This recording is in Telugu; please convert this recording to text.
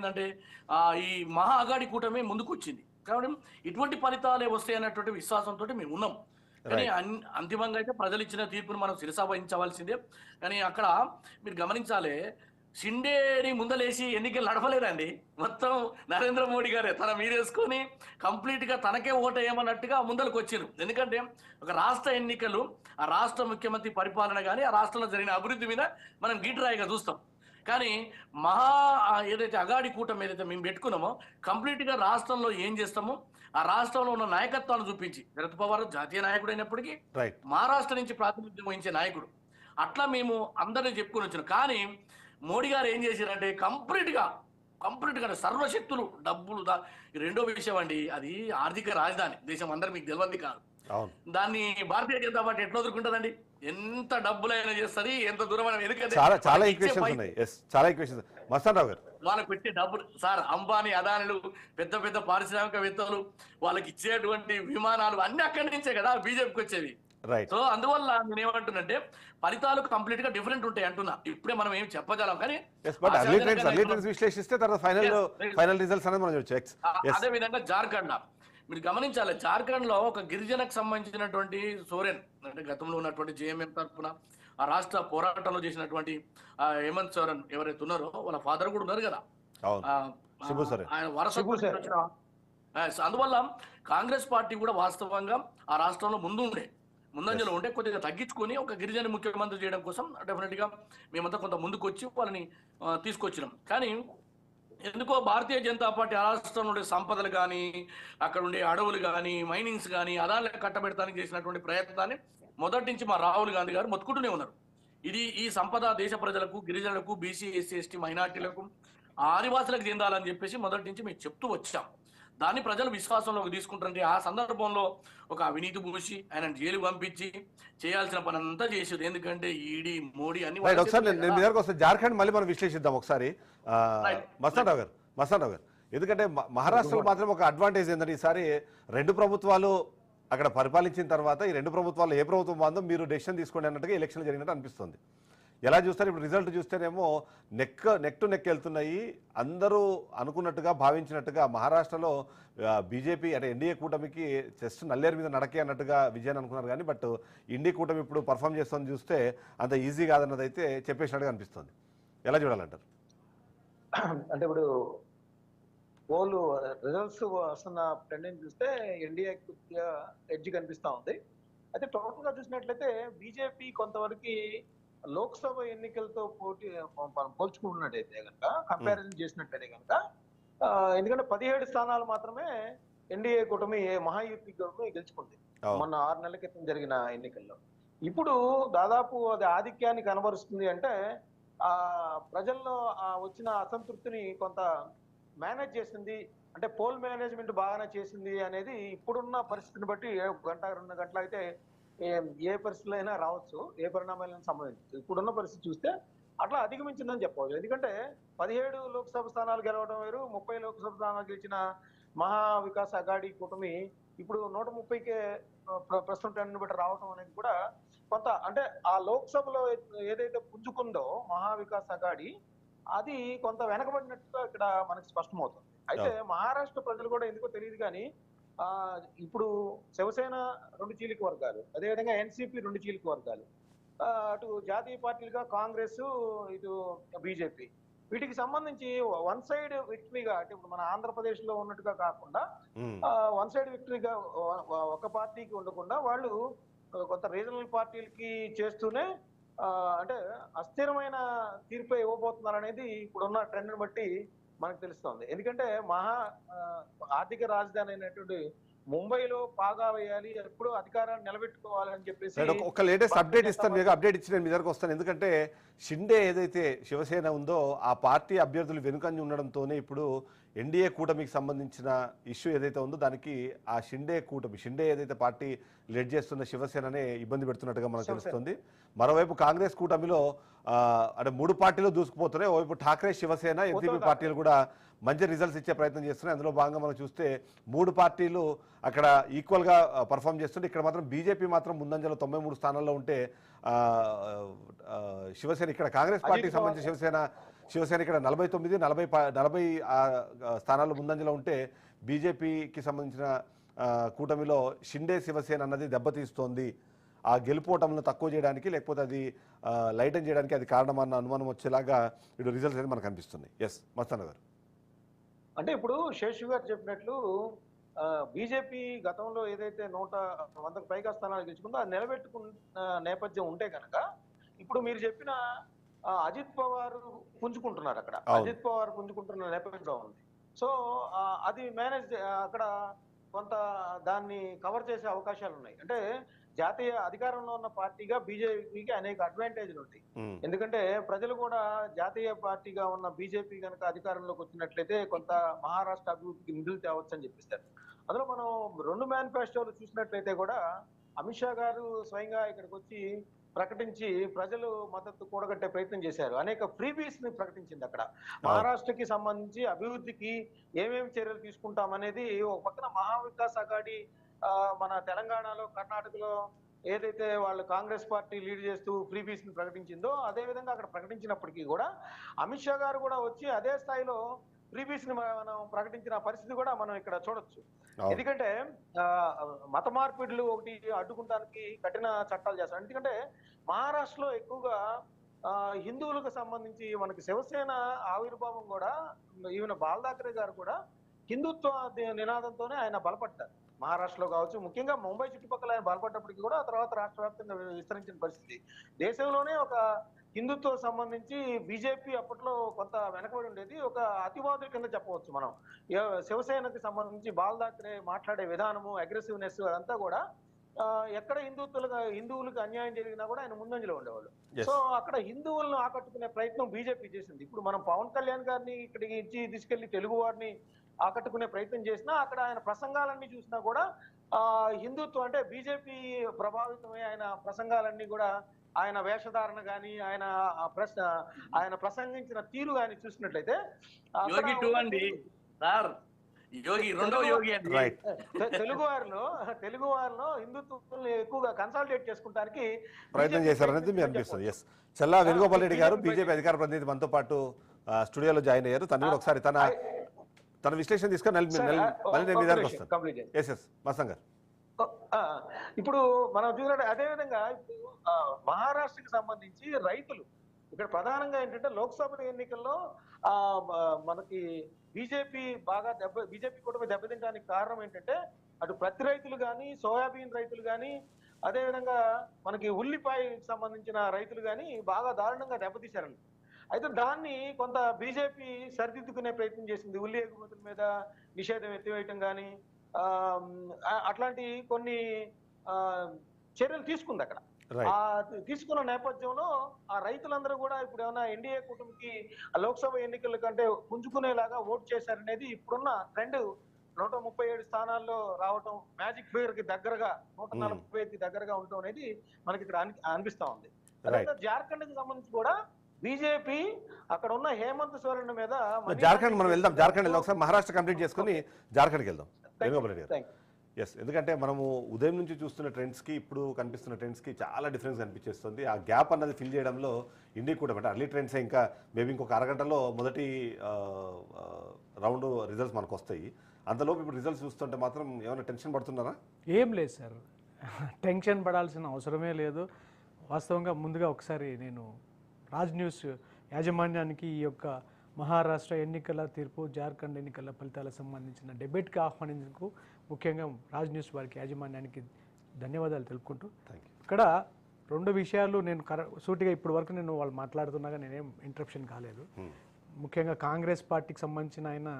ఏంటంటే ఈ మహా అగాడి కూటమి ముందుకొచ్చింది. కాబట్టి ఇటువంటి ఫలితాలే వస్తాయన్నటువంటి విశ్వాసంతో మేము ఉన్నాం. కానీ రైట్. అంతిమంగా అయితే ప్రజలు ఇచ్చిన తీర్పును మనం శిరసా వహించవలసిందే. కానీ అక్కడ మీరు గమనించాలి, షిండేని ముందలేసి ఎన్నికలు నడపలేదండి. మొత్తం నరేంద్ర మోడీ గారే తన మీదేసుకొని కంప్లీట్‌గా తనకే ఓటేయమన్నట్టుగా ముందలకొచ్చిర్రు. ఎందుకంటే ఒక రాష్ట్ర ఎన్నికలు, ఆ రాష్ట్ర ముఖ్యమంత్రి పరిపాలన గాని, ఆ రాష్ట్రంలో జరిగిన అభివృద్ధి మీద మనం గీటురాయిగా చూస్తాం. కానీ మహా ఏదైతే అగాడి కూటమి ఏదైతే మేము పెట్టుకున్నామో కంప్లీట్‌గా రాష్ట్రంలో ఏం చేస్తామో, ఆ రాష్ట్రంలో ఉన్న నాయకత్వాన్ని చూపించి, శరద్ పవార్ జాతీయ నాయకుడైనప్పటికీ రైట్. మహారాష్ట్ర నుంచి ప్రాతినిధ్యం వహించే నాయకుడు. అట్లా మేము అందరిని చెప్పుకొని వచ్చినాం. కానీ మోడీ గారు ఏం చేశారంటే కంప్లీట్‌గా సర్వశక్తులు డబ్బులు రెండో విషయం అండి. అది ఆర్థిక రాజధాని దేశం అందరూ మీకు తెలవంది కాదు. అవును. దాన్ని భారతీయ జనతా పార్టీ ఎట్లా వదులుకుంటదండి? ఎంత డబ్బులైనా చేస్తది, ఎంత దూరమైనా. ఎందుకంటే చాలా చాలా వాళ్ళకి ఇచ్చే ఈక్వేషన్స్ ఉన్నాయి. ఎస్, చాలా ఈక్వేషన్స్. మస్తాన్ రావు గారు, వాళ్ళకి పెట్టే డబ్బులు సార్, అంబానీ అదానులు పెద్ద పెద్ద పారిశ్రామికవేత్తలు వాళ్ళకి ఇచ్చేటువంటి విమానాలు అన్ని అక్కడి నుంచే కదా బీజేపీకి వచ్చేవి. రైట్. సో అందువల్ల నేను ఏమంటున్నంటే ఫలితాలు కంప్లీట్ గా డిఫరెంట్ ఉంటాయి అంటున్నా. ఇప్పుడే మనం ఏం చెప్పగలం కానీ బట్ అర్లీ ట్రెండ్స్ విశ్లేషిస్తే తర్వాత ఫైనల్ రిజల్ట్స్ అనేది మనం చూడొచ్చు. అదే విధంగా జార్ఖండ్ మీరు గమనించాలి. జార్ఖండ్ లో ఒక గిరిజనకు సంబంధించినటువంటి సోరెన్ అంటే గతంలో ఉన్నటువంటి జేఎంఎం తరఫున ఆ రాష్ట్ర పోరాటంలో చేసినటువంటి హేమంత్ సోరెన్ ఎవరైతే ఉన్నారో వాళ్ళ ఫాదర్ కూడా ఉన్నారు కదా, ఆయన వారసత్వం వచ్చిన. అందువల్ల కాంగ్రెస్ పార్టీ కూడా వాస్తవంగా ఆ రాష్ట్రంలో ముందంజలో ఉంటే కొద్దిగా తగ్గించుకొని ఒక గిరిజన ముఖ్యమంత్రి చేయడం కోసం డెఫినెట్ గా మేమంతా కొంత ముందుకు వచ్చి వాళ్ళని తీసుకొచ్చినాం. కానీ ఎందుకో భారతీయ జనతా పార్టీ ఆ రాష్ట్రంలో ఉండే సంపదలు కానీ, అక్కడ ఉండే అడవులు కానీ, మైనింగ్స్ కానీ అదాన్ని కట్టబెడతానికి చేసినటువంటి ప్రయత్నాన్ని మొదటి నుంచి మా రాహుల్ గాంధీ గారు మొత్తుకుంటూనే ఉన్నారు. ఈ సంపద దేశ ప్రజలకు, గిరిజనులకు, బీసీ, ఎస్సీ, ఎస్టీ, మైనార్టీలకు, ఆదివాసులకు చెందాలని చెప్పేసి మొదటి నుంచి మేము చెప్తూ వచ్చాం. దాన్ని ప్రజలు విశ్వాసంలోకి తీసుకుంటారంటే ఆ సందర్భంలో ఒక అవినీతి పూసి ఆయన జైలు పంపించి చేయాల్సిన పని అంతా చేసేది. ఎందుకంటే ఈడీ, మోడీ అన్ని. ఒకసారి జార్ఖండ్ మళ్ళీ మనం విశ్లేషిద్దాం ఒకసారి. మస్తాన్ రావు గారు, ఎందుకంటే మహారాష్ట్రలో మాత్రం ఒక అడ్వాంటేజ్ ఏంటంటే ఈసారి రెండు ప్రభుత్వాలు అక్కడ పరిపాలించిన తర్వాత ఈ రెండు ప్రభుత్వాలు ఏ ప్రభుత్వం బాగుందో మీరు డెసిషన్ తీసుకోండి అన్నట్టుగా ఎలక్షన్లు జరిగినట్టు అనిపిస్తుంది. ఎలా చూస్తారు? ఇప్పుడు రిజల్ట్ చూస్తేనేమో నెక్ టు నెక్ వెళ్తున్నాయి. అందరూ అనుకున్నట్టుగా భావించినట్టుగా మహారాష్ట్రలో బీజేపీ అంటే ఎన్డీఏ కూటమికి జస్ట్ నల్లేరు మీద నడకే అన్నట్టుగా విజయాన్ని అనుకున్నారు. కానీ బట్ ఇండీ కూటమి ఇప్పుడు పర్ఫామ్ చేస్తుంది చూస్తే అంత ఈజీ కాదన్నది అయితే చెప్పేసినట్టుగా అనిపిస్తుంది. ఎలా చూడాలంటారు? అంటే ఇప్పుడు పోల్ రిజల్ట్స్ వస్తున్న ట్రెండింగ్ చూస్తే ఎన్డీఏ కొద్దిగా ఎడ్జ్ కనిపిస్తా ఉంది. అయితే టోటల్ గా చూసినట్లయితే బీజేపీ కొంతవరకు లోక్సభ ఎన్నికలతో పోల్చుకున్నట్టయితే కనుక, కంపారిజన్ చేసినట్టయితే కనుక, ఎందుకంటే 17 స్థానాలు మాత్రమే ఎన్డీఏ కూటమి మహాయుతి కూటమి గెలుచుకుంది మొన్న 6 నెలల క్రితం జరిగిన ఎన్నికల్లో. ఇప్పుడు దాదాపు అది ఆధిక్యాన్ని కనబరుస్తుంది. అంటే ఆ ప్రజల్లో వచ్చిన అసంతృప్తిని కొంత మేనేజ్ చేసింది, అంటే పోల్ మేనేజ్మెంట్ బాగానే చేసింది అనేది ఇప్పుడున్న పరిస్థితిని బట్టి 1 గంట 2 గంటలు అయితే ఏ పరిస్థితులు అయినా రావచ్చు, ఏ పరిణామాలను సంబంధించి ఇప్పుడున్న పరిస్థితి చూస్తే అట్లా అధిగమించిందని చెప్పవచ్చు. ఎందుకంటే 17 లోక్సభ స్థానాలు గెలవడం వేరు, 30 లోక్సభ స్థానాలు గెలిచిన మహా వికాస్ అఘాడీ కూటమి ఇప్పుడు 130కే ప్రస్తుతం ట్రెండ్ బట్టి రావడం అనేది కూడా కొంత, అంటే ఆ లోక్సభలో ఏదైతే పుంజుకుందో మహా వికాస్ అఘాడీ అది కొంత వెనకబడినట్టుగా ఇక్కడ మనకి స్పష్టమవుతుంది. అయితే మహారాష్ట్ర ప్రజలు కూడా ఎందుకో తెలియదు కానీ ఇప్పుడు శివసేన 2 చీలిక వర్గాలు, అదేవిధంగా ఎన్సీపీ 2 చీలిక వర్గాలు, అటు జాతీయ పార్టీలుగా కాంగ్రెస్, ఇటు బీజేపీ, వీటికి సంబంధించి వన్ సైడ్ విక్టరీగా, అంటే ఇప్పుడు మన ఆంధ్రప్రదేశ్ లో ఉన్నట్టుగా కాకుండా వన్ సైడ్ విక్టరీగా ఒక పార్టీకి ఉండకుండా వాళ్ళు కొంత రీజనల్ పార్టీలకి చేస్తూనే అంటే అస్థిరమైన తీర్పు ఇవ్వబోతున్నారు అనేది ఇప్పుడున్న ట్రెండ్ బట్టి మనకు తెలుస్తోంది. ఎందుకంటే ఆర్థిక రాజధాని అయినటువంటి ముంబైలో పాగా వేయాలి, ఎప్పుడు అధికారాన్ని నిలబెట్టుకోవాలని చెప్పేసి ఒక లేటెస్ట్ అప్డేట్ ఇస్తాను. మీకు అప్డేట్ ఇచ్చి నేను మీ దగ్గరకు వస్తాను. ఎందుకంటే షిండే ఏదైతే శివసేన ఉందో ఆ పార్టీ అభ్యర్థులు వెనుకంజ ఉండడంతోనే ఇప్పుడు ఎన్డీఏ కూటమికి సంబంధించిన ఇష్యూ ఏదైతే ఉందో దానికి ఆ షిండే ఏదైతే పార్టీ లీడ్ చేస్తున్న శివసేననే ఇబ్బంది పెడుతున్నట్టుగా మనకు తెలుస్తుంది. మరోవైపు కాంగ్రెస్ కూటమిలో అంటే 3 పార్టీలు దూసుకుపోతున్నాయి. ఓవైపు ఠాక్రే, శివసేన, ఎన్సీపీ పార్టీలు కూడా మంచి రిజల్ట్స్ ఇచ్చే ప్రయత్నం చేస్తున్నాయి. అందులో భాగంగా మనం చూస్తే 3 పార్టీలు అక్కడ ఈక్వల్గా పర్ఫామ్ చేస్తుంటే ఇక్కడ మాత్రం బీజేపీ మాత్రం ముందంజలో 93 స్థానాల్లో ఉంటే శివసేన, ఇక్కడ కాంగ్రెస్ పార్టీకి సంబంధించిన శివసేన ఇక్కడ 40 స్థానాలు ముందంజలో ఉంటే బీజేపీకి సంబంధించిన కూటమిలో షిండే శివసేన అన్నది దెబ్బతీస్తోంది. ఆ గెలుపోవటంలో తక్కువ చేయడానికి లేకపోతే అది లైటన్ చేయడానికి అది కారణమన్న అనుమానం వచ్చేలాగా ఇటు రిజల్ట్స్ అనేది మనకు కనిపిస్తుంది. ఎస్ మస్తాన్ గారు. అంటే ఇప్పుడు శేషు గారు చెప్పినట్లు బీజేపీ గతంలో ఏదైతే 100కు పైగా స్థానాలు గెలుచుకుందో అది నిలబెట్టుకున్న నేపథ్యం ఉంటే కనుక ఇప్పుడు మీరు చెప్పిన అజిత్ పవార్ పుంజుకుంటున్నారు అక్కడ. అజిత్ పవార్ పుంజుకుంటున్న నేపథ్యం ఉంది. సో అది మేనేజ్ అక్కడ కొంత దాన్ని కవర్ చేసే అవకాశాలు ఉన్నాయి. అంటే జాతీయ అధికారంలో ఉన్న పార్టీగా బీజేపీకి అనేక అడ్వాంటేజ్లు ఉంటాయి. ఎందుకంటే ప్రజలు కూడా జాతీయ పార్టీగా ఉన్న బీజేపీ కనుక అధికారంలోకి వచ్చినట్లయితే కొంత మహారాష్ట్ర అభివృద్ధికి నిధులు తేవచ్చని అని చెప్పిస్తారు. అందులో మనం 2 మేనిఫెస్టోలు చూసినట్లయితే కూడా అమిత్ షా గారు స్వయంగా ఇక్కడికి వచ్చి ప్రకటించి ప్రజలు మద్దతు కూడగట్టే ప్రయత్నం చేశారు. అనేక ఫ్రీబీస్ ని ప్రకటించింది అక్కడ. మహారాష్ట్రకి సంబంధించి అభివృద్ధికి ఏమేమి చర్యలు తీసుకుంటామనేది ఒక పక్కన మహావికాస్ అఘాడి మన తెలంగాణలో కర్ణాటకలో ఏదైతే వాళ్ళు కాంగ్రెస్ పార్టీ లీడ్ చేస్తూ ఫ్రీబీస్ ని ప్రకటించిందో అదే విధంగా అక్కడ ప్రకటించినప్పటికీ కూడా అమిత్ షా గారు కూడా వచ్చి అదే స్థాయిలో ఫ్రీబీస్ ని మనం ప్రకటించిన పరిస్థితి కూడా మనం ఇక్కడ చూడొచ్చు. ఎందుకంటే మత మార్పిడులు ఒకటి అడ్డుకుంటానికి కఠిన చట్టాలు చేస్తారు. ఎందుకంటే మహారాష్ట్రలో ఎక్కువగా హిందువులకు సంబంధించి మనకి శివసేన ఆవిర్భావం కూడా ఈవెన్ బాల్ ఠాక్రే గారు కూడా హిందుత్వ నినాదంతోనే ఆయన బలపడ్డారు. మహారాష్ట్రలో కావచ్చు, ముఖ్యంగా ముంబై చుట్టుపక్కల ఆయన బలపడ్డప్పటికీ కూడా ఆ తర్వాత రాష్ట్ర వ్యాప్తంగా విస్తరించిన పరిస్థితి. దేశంలోనే ఒక హిందుత్వం సంబంధించి బీజేపీ అప్పట్లో కొంత వెనకబడి ఉండేది. ఒక అతివాదుల కింద చెప్పవచ్చు మనం. శివసేనకి సంబంధించి బాల్ ఠాక్రే మాట్లాడే విధానము, అగ్రెసివ్నెస్ అదంతా కూడా ఎక్కడ హిందువులకు అన్యాయం జరిగినా కూడా ఆయన ముందంజలో ఉండేవాళ్ళు. సో అక్కడ హిందువులను ఆకట్టుకునే ప్రయత్నం బీజేపీ చేసింది. ఇప్పుడు మనం పవన్ కళ్యాణ్ గారిని ఇక్కడికి ఇచ్చి తీసుకెళ్లి తెలుగు వారిని ఆకట్టుకునే ప్రయత్నం చేసినా అక్కడ ఆయన ప్రసంగాలన్నీ చూసినా కూడా హిందుత్వం అంటే బీజేపీ ప్రభావితమై ఆయన ప్రసంగాలన్నీ కూడా ఆయన వేషధారణ గాని ఆయన ప్రసంగించిన తీరు గాని చూసినట్లయితే తెలుగు వారిలో హిందుత్వం ఎక్కువగా కన్సాలిడేట్ చేసుకోవడానికి ప్రయత్నం చేశారనేది మీ అనిపిస్తుంది. ఎస్ చల్లా వేణుగోపాల్ రెడ్డి గారు బీజేపీ అధికార ప్రతినిధి మనతో పాటు స్టూడియోలో జాయిన్ అయ్యారు. తను కూడా ఒకసారి తన విశ్లేషణ తీసుకొని ఇప్పుడు మనం చూసినట్టు అదే విధంగా ఇప్పుడు మహారాష్ట్రకి సంబంధించి రైతులు ఇక్కడ ప్రధానంగా ఏంటంటే లోక్సభ ఎన్నికల్లో మనకి బీజేపీ కూడా దెబ్బతించడానికి కారణం ఏంటంటే అటు ప్రతి రైతులు కానీ, సోయాబీన్ రైతులు కానీ, అదేవిధంగా మనకి ఉల్లిపాయకి సంబంధించిన రైతులు కానీ బాగా దారుణంగా దెబ్బతీశారండి. అయితే దాన్ని కొంత బీజేపీ సరిదిద్దుకునే ప్రయత్నం చేసింది. ఉల్లి ఎగుమతుల మీద నిషేధం ఎత్తివేయటం కానీ అట్లాంటి కొన్ని చర్యలు తీసుకుంది అక్కడ. తీసుకున్న నేపథ్యంలో ఆ రైతులందరూ కూడా ఇప్పుడు ఏమైనా ఎన్డీఏ కూటమికి లోక్సభ ఎన్నికల కంటే పుంజుకునేలాగా ఓటు చేశారనేది ఇప్పుడున్న ట్రెండ్. 137 స్థానాల్లో రావటం, మ్యాజిక్ ఫిగర్ కి దగ్గరగా 145కి దగ్గరగా ఉండటం అనేది మనకి ఇక్కడ అనిపిస్తా ఉంది. జార్ఖండ్ కి సంబంధించి కూడా బీజేపీ అక్కడ ఉన్న హేమంత్ సోరెన్ మీద జార్ఖండ్ మనం వెళ్దాం. జార్ఖండ్ ఒకసారి మహారాష్ట్ర కంప్లీట్ చేసుకుని జార్ఖండ్కి వెళ్దాం. ఎస్ ఎందుకంటే మనము ఉదయం నుంచి చూస్తున్న ట్రెండ్స్కి ఇప్పుడు కనిపిస్తున్న ట్రెండ్స్కి చాలా డిఫరెన్స్ కనిపించేస్తుంది. ఆ గ్యాప్ అన్నది ఫిల్ చేయడంలో ఇండియా కూడా అంటే అర్లీ ట్రెండ్స్ ఇంకా మేబీ ఇంకొక అరగంటలో మొదటి రౌండ్ రిజల్ట్స్ మనకు వస్తాయి. అంతలోపు ఇప్పుడు రిజల్ట్స్ చూస్తుంటే మాత్రం ఏమైనా టెన్షన్ పడుతున్నారా? ఏం లేదు సార్, టెన్షన్ పడాల్సిన అవసరమే లేదు. వాస్తవంగా ముందుగా ఒకసారి నేను రాజ్ న్యూస్ యాజమాన్యానికి ఈ యొక్క మహారాష్ట్ర ఎన్నికల తీర్పు, జార్ఖండ్ ఎన్నికల ఫలితాలకు సంబంధించిన డిబేట్కి ఆహ్వానించేందుకు ముఖ్యంగా రాజ్ న్యూస్ వారికి యాజమాన్యానికి ధన్యవాదాలు తెలుపుకుంటూ, ఇక్కడ 2 విషయాలు నేను సూటిగా ఇప్పటి వరకు నేను వాళ్ళు మాట్లాడుతున్నాగా నేనేం ఇంటరప్షన్ కాలేదు. ముఖ్యంగా కాంగ్రెస్ పార్టీకి సంబంధించిన ఆయన